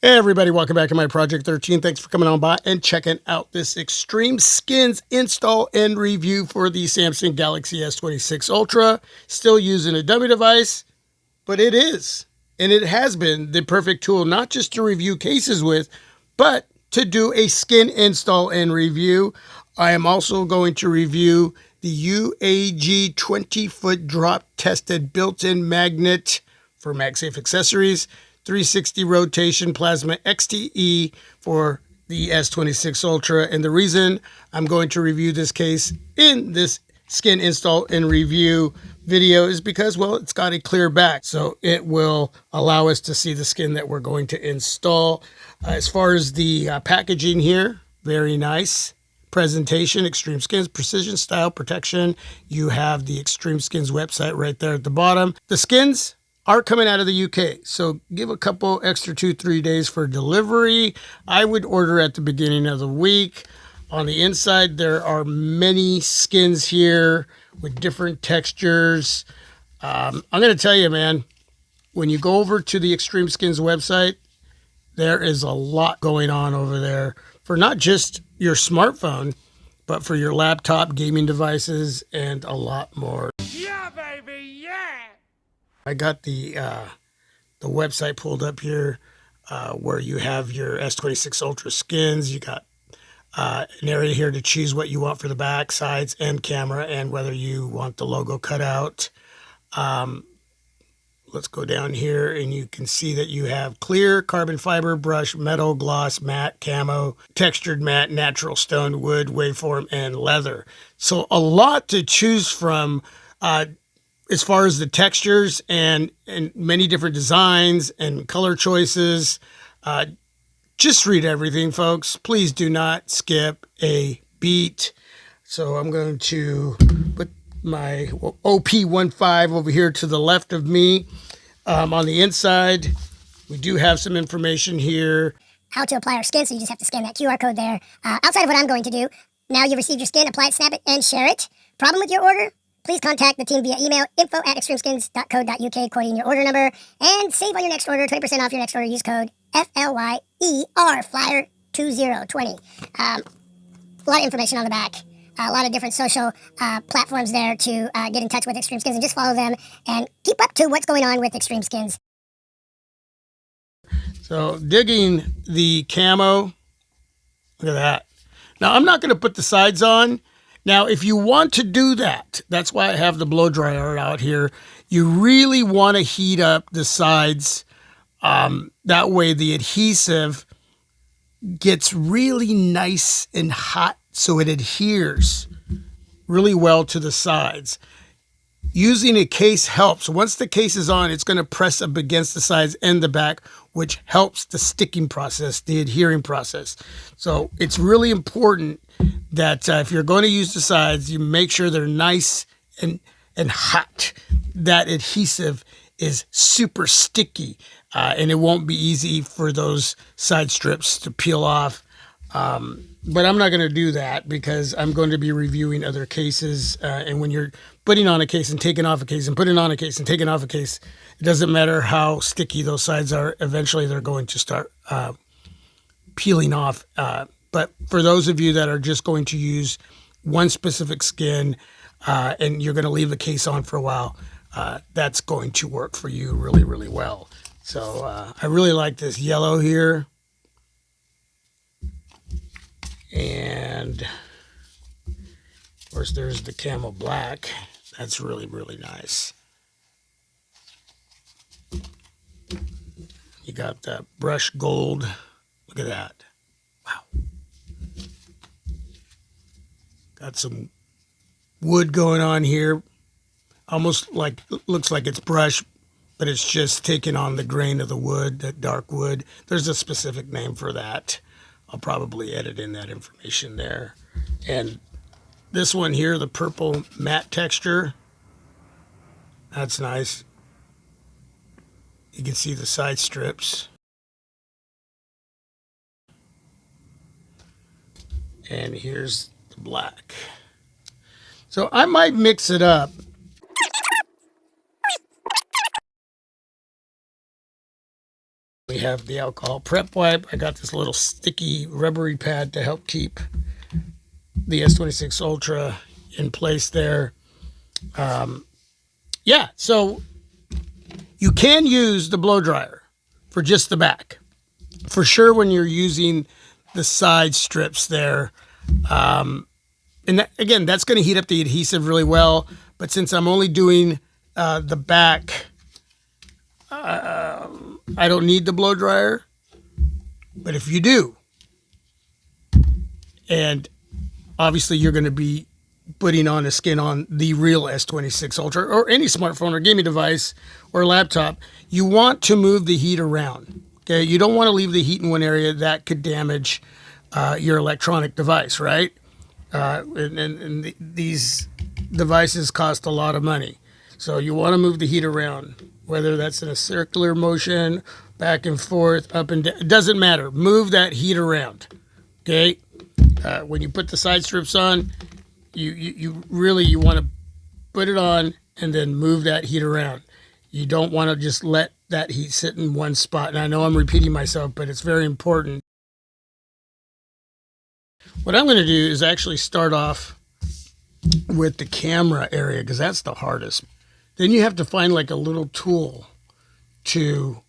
Hey everybody, welcome back to my Project 13. Thanks for coming on by and checking out this XtremSkins install and review for the Samsung Galaxy S26 Ultra. Still using a dummy device, but it is, and it has been the perfect tool, not just to review cases with, but to do a skin install and review. I am also going to review the UAG 20-foot drop tested built-in magnet for MagSafe accessories, 360 rotation Plasma XTE for the S26 Ultra. And the reason I'm going to review this case in this skin install and review video is because, well, it's got a clear back. So it will allow us to see the skin that we're going to install. As far as the packaging here, very nice presentation. XtremSkins, precision, style, protection. You have the XtremSkins website right there at the bottom. The skins are coming out of the UK, so give a couple extra 2-3 days for delivery. I would order at the beginning of the week. On the inside, there are many skins here with different textures. I'm going to tell you, man, when you go over to the XtremSkins website, there is a lot going on over there for not just your smartphone, but for your laptop, gaming devices, and a lot more. Yeah, baby, yeah! I got the website pulled up here where you have your S26 Ultra skins. You got an area here to choose what you want for the back, sides, and camera, and whether you want the logo cut out. Let's go down here, and you can see that you have clear, carbon fiber, brush, metal, gloss, matte, camo, textured matte, natural stone, wood, waveform, and leather. So a lot to choose from as far as the textures and many different designs and color choices. Just read everything, folks. Please do not skip a beat. So I'm going to put my OP15 over here to the left of me. On the inside, we do have some information here. How to apply our skin, so you just have to scan that QR code there. Outside of what I'm going to do, now you've received your skin, apply it, snap it, and share it. Problem with your order? Please contact the team via email, info@xtremskins.co.uk, quoting your order number, and save on your next order, 20% off your next order. Use code FLYER, flyer 2020. A lot of information on the back. A lot of different social platforms there to get in touch with XtremSkins and just follow them and keep up to what's going on with XtremSkins. So digging the camo, look at that. Now I'm not going to put the sides on. Now, if you want to do that, that's why I have the blow dryer out here. You really want to heat up the sides. That way the adhesive gets really nice and hot so it adheres really well to the sides. Using a case helps. Once the case is on, it's going to press up against the sides and the back, which helps the sticking process, the adhering process. So it's really important that if you're going to use the sides, you make sure they're nice and hot. That adhesive is super sticky, and it won't be easy for those side strips to peel off. But I'm not going to do that because I'm going to be reviewing other cases. And when you're putting on a case and taking off a case and putting on a case and taking off a case, it doesn't matter how sticky those sides are. Eventually, they're going to start peeling off. But for those of you that are just going to use one specific skin and you're going to leave the case on for a while, that's going to work for you really, really well. So I really like this yellow here. And of course, there's the camo black. That's really, really nice. You got that brush gold. Look at that. Wow. Got some wood going on here. Almost like, looks like it's brush, but it's just taking on the grain of the wood, that dark wood. There's a specific name for that. I'll probably edit in that information there. And this one here, the purple matte texture, that's nice. You can see the side strips. And here's the black. So I might mix it up. We have the alcohol prep wipe. I got this little sticky rubbery pad to help keep the S26 Ultra in place there. Yeah, so you can use the blow dryer for just the back. For sure when you're using the side strips there. And that, again, that's going to heat up the adhesive really well. But since I'm only doing the back, I don't need the blow dryer. But if you do, and obviously you're going to be putting on a skin on the real S26 Ultra or any smartphone or gaming device or laptop, you want to move the heat around. Okay, you don't want to leave the heat in one area. That could damage your electronic device, right? And these devices cost a lot of money. So you want to move the heat around, whether that's in a circular motion, back and forth, up and down. It doesn't matter. Move that heat around. Okay? When you put the side strips on, you really want to put it on and then move that heat around. You don't want to just let that heat sit in one spot. And I know I'm repeating myself, but it's very important. What I'm going to do is actually start off with the camera area because that's the hardest. Then you have to find like a little tool to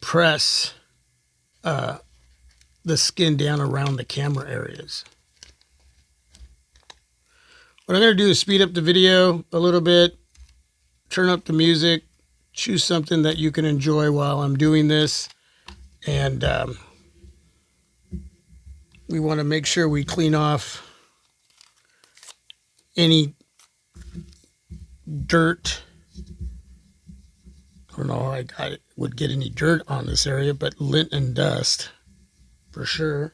press the skin down around the camera areas. What I'm going to do is speed up the video a little bit, turn up the music, choose something that you can enjoy while I'm doing this, and we want to make sure we clean off any dirt. I don't know how I would get any dirt on this area, but lint and dust for sure.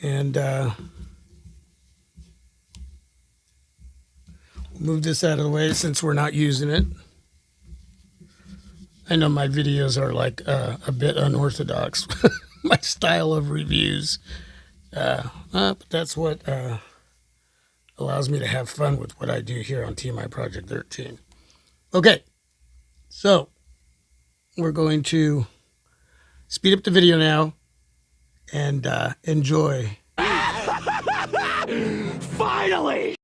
And move this out of the way since we're not using it. I know my videos are like a bit unorthodox, my style of reviews, but that's what allows me to have fun with what I do here on TMI Project 13. Okay, so we're going to speed up the video now and enjoy. Finally!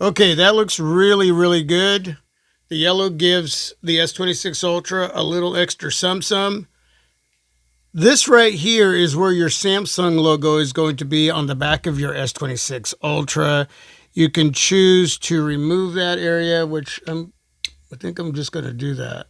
Okay, that looks really, really good. The yellow gives the S26 Ultra a little extra sum. This right here is where your Samsung logo is going to be on the back of your S26 Ultra. You can choose to remove that area, which I think I'm just going to do that.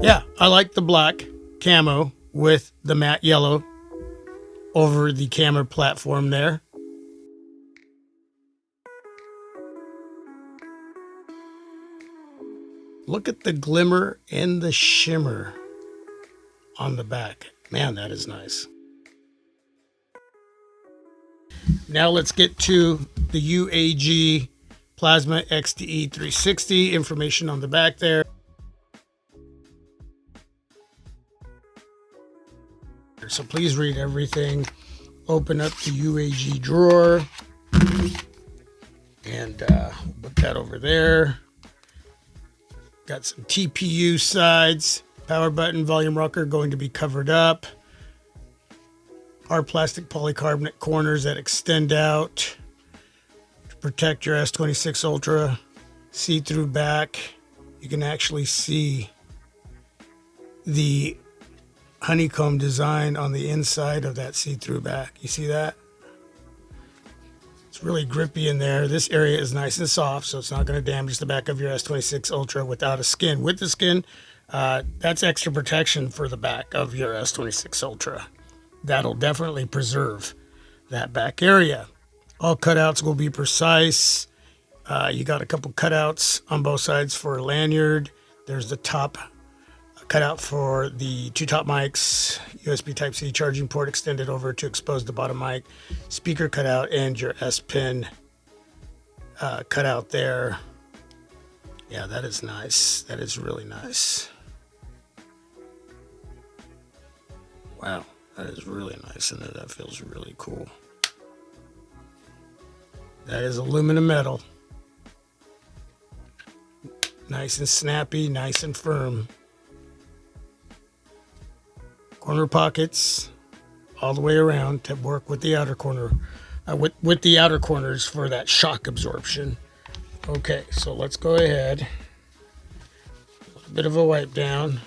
Yeah, I like the black camo with the matte yellow over the camera platform there. Look at the glimmer and the shimmer on the back. Man, that is nice. Now let's get to the UAG Plasma XTE 360 information on the back there. So please read everything. Open up the UAG drawer and put that over there. Got some TPU sides, power button, volume rocker going to be covered up. hard plastic polycarbonate corners that extend out to protect your S26 Ultra. See-through back. You can actually see the honeycomb design on the inside of that see-through back. You see that? It's really grippy in there. This area is nice and soft, so it's not going to damage the back of your S26 Ultra without a skin. With the skin, that's extra protection for the back of your S26 Ultra. That'll definitely preserve that back area. All cutouts will be precise. You got a couple cutouts on both sides for a lanyard. There's the top cutout for the two top mics, USB Type-C charging port extended over to expose the bottom mic, speaker cutout, and your S Pen cutout there. Yeah, that is nice. That is really nice. Wow, that is really nice in there. That feels really cool. That is aluminum metal. Nice and snappy, nice and firm. Corner pockets all the way around to work with the outer corner, with the outer corners for that shock absorption. Okay, so let's go ahead. A little bit of a wipe down.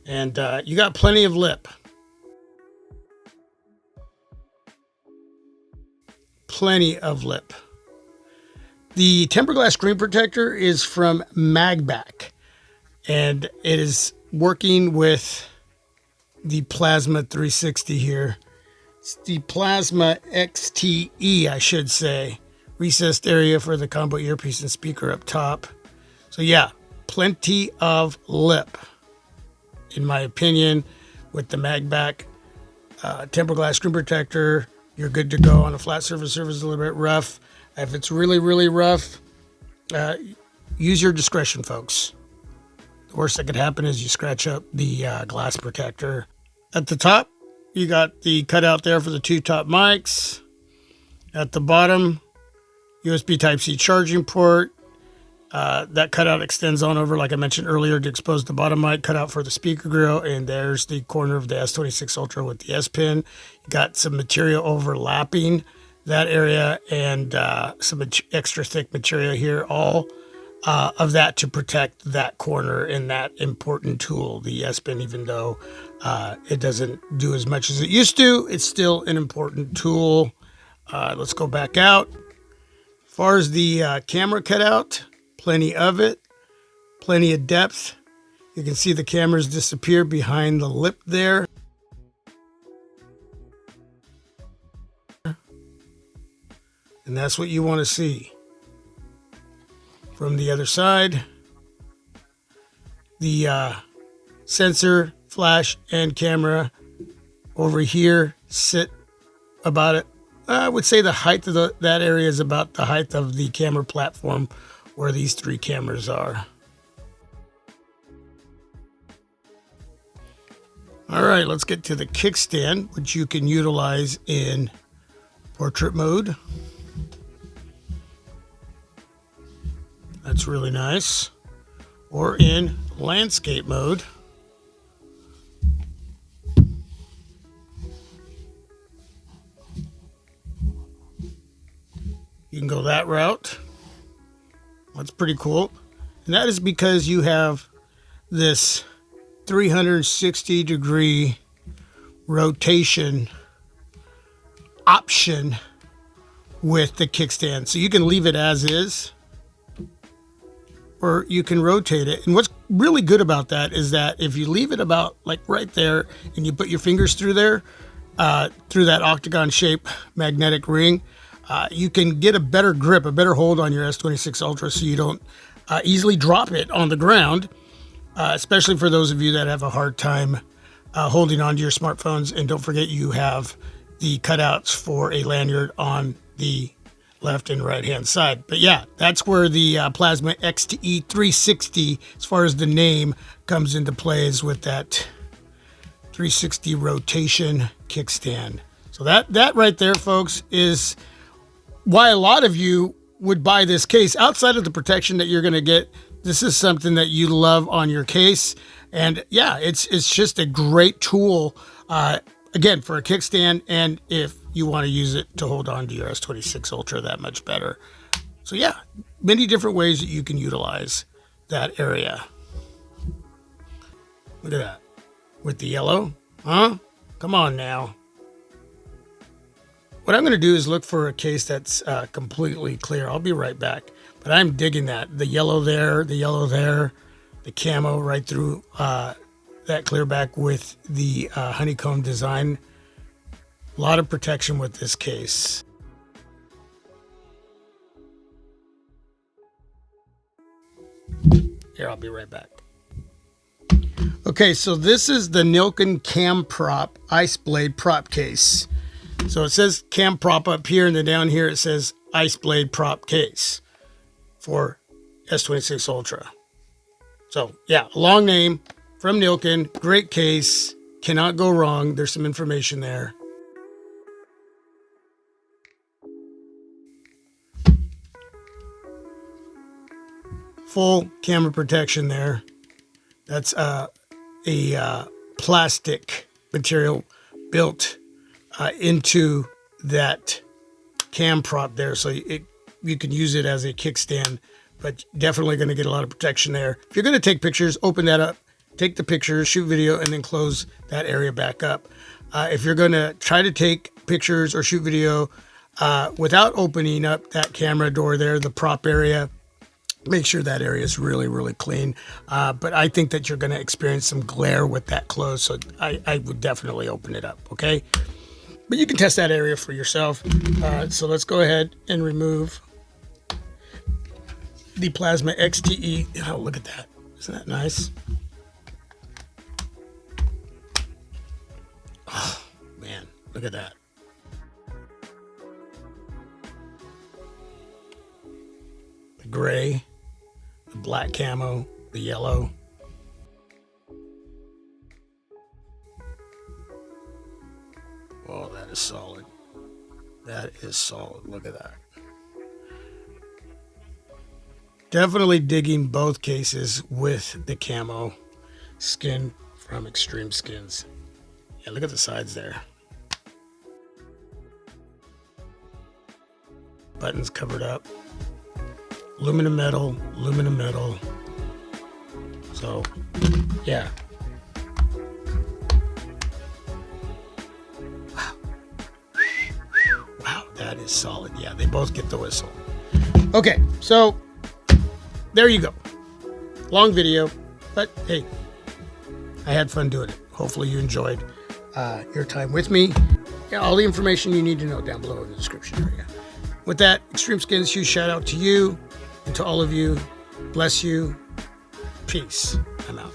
And you got plenty of lip. Plenty of lip. The tempered glass screen protector is from Magback, and it is working with the Plasma 360 here. It's the Plasma XTE, I should say. Recessed area for the combo earpiece and speaker up top. So yeah, plenty of lip, in my opinion, with the Magback tempered glass screen protector. You're good to go on a flat surface, a little bit rough. If it's really, really rough, use your discretion, folks. The worst that could happen is you scratch up the glass protector. At the top, you got the cutout there for the two top mics. At the bottom, USB Type-C charging port. That cutout extends on over, like I mentioned earlier, to expose the bottom mic, cutout for the speaker grill, and there's the corner of the S26 Ultra with the S Pen. You got some material overlapping that area, and some extra thick material here, all of that to protect that corner and that important tool, the S Pen. Even though it doesn't do as much as it used to, it's still an important tool. Let's go back out. As far as the camera cutout, plenty of it, plenty of depth. You can see the cameras disappear behind the lip there. And that's what you want to see. From the other side, the sensor, flash, and camera over here sit about it. I would say the height of that area is about the height of the camera platform where these three cameras are. All right, let's get to the kickstand, which you can utilize in portrait mode. That's really nice. Or in landscape mode. You can go that route. That's pretty cool. And that is because you have this 360-degree rotation option with the kickstand. So you can leave it as is, or you can rotate it. And what's really good about that is that if you leave it about like right there and you put your fingers through there, through that octagon shape magnetic ring, you can get a better grip, a better hold on your S26 Ultra, so you don't easily drop it on the ground, especially for those of you that have a hard time holding on to your smartphones. And don't forget, you have the cutouts for a lanyard on the left and right hand side. But yeah, that's where the Plasma XTE 360, as far as the name, comes into play, is with that 360 rotation kickstand. So that right there, folks, is why a lot of you would buy this case. Outside of the protection that you're going to get, this is something that you love on your case. And yeah, it's just a great tool Again, for a kickstand, and if you want to use it to hold on to your S26 Ultra, that much better. So yeah, many different ways that you can utilize that area. Look at that. With the yellow, huh? Come on now. What I'm going to do is look for a case that's completely clear. I'll be right back. But I'm digging that. The yellow there, the camo right through that clear back with the honeycomb design. A lot of protection with this case. Here, I'll be right back. Okay, so this is the Nillkin Cam Prop Ice Blade Prop Case. So it says Cam Prop up here, and then down here it says Ice Blade Prop Case for S26 Ultra. So yeah, a long name from Nillkin. Great case. Cannot go wrong. There's some information there. Full camera protection there. That's a plastic material built into that cam prop there, so you can use it as a kickstand, but definitely going to get a lot of protection there. If you're going to take pictures, open that up, take the pictures, shoot video, and then close that area back up. If you're going to try to take pictures or shoot video without opening up that camera door there, the prop area, make sure that area is really, really clean. But I think that you're going to experience some glare with that closed, so I would definitely open it up, okay? But you can test that area for yourself. So let's go ahead and remove the Plasma XTE. Oh, look at that. Isn't that nice? Oh, man, look at that. The gray, the black camo, the yellow. Oh, that is solid. That is solid. Look at that. Definitely digging both cases with the camo skin from XtremSkins. Yeah, look at the sides there. Buttons covered up. Aluminum metal, aluminum metal. So, yeah. Wow, that is solid. Yeah, they both get the whistle. Okay, so there you go. Long video, but hey, I had fun doing it. Hopefully you enjoyed your time with me. Yeah, all the information you need to know down below in the description area. With that, XtremSkins, huge shout out to you and to all of you. Bless you. Peace. I'm out.